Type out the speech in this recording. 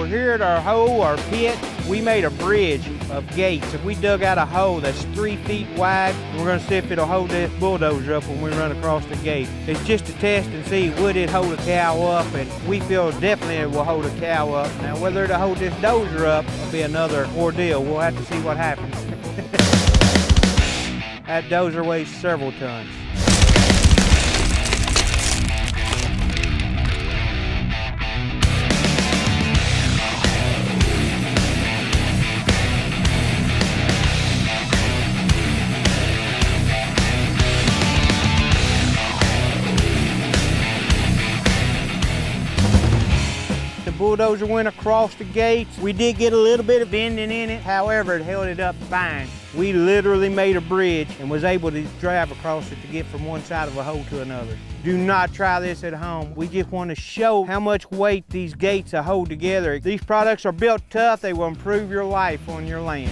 We're here at our hole, our pit. We made a bridge of gates. If we dug out a hole that's 3 feet wide, we're gonna see if it'll hold this bulldozer up when we run across the gate. It's just to test and see, would it hold a cow up? And we feel definitely it will hold a cow up. Now, whether it'll hold this dozer up will be another ordeal. We'll have to see what happens. That dozer weighs several tons. The bulldozer went across the gates. We did get a little bit of bending in it, however, it held it up fine. We literally made a bridge and was able to drive across it to get from one side of a hole to another. Do not try this at home. We just want to show how much weight these gates hold together. These products are built tough. They will improve your life on your land.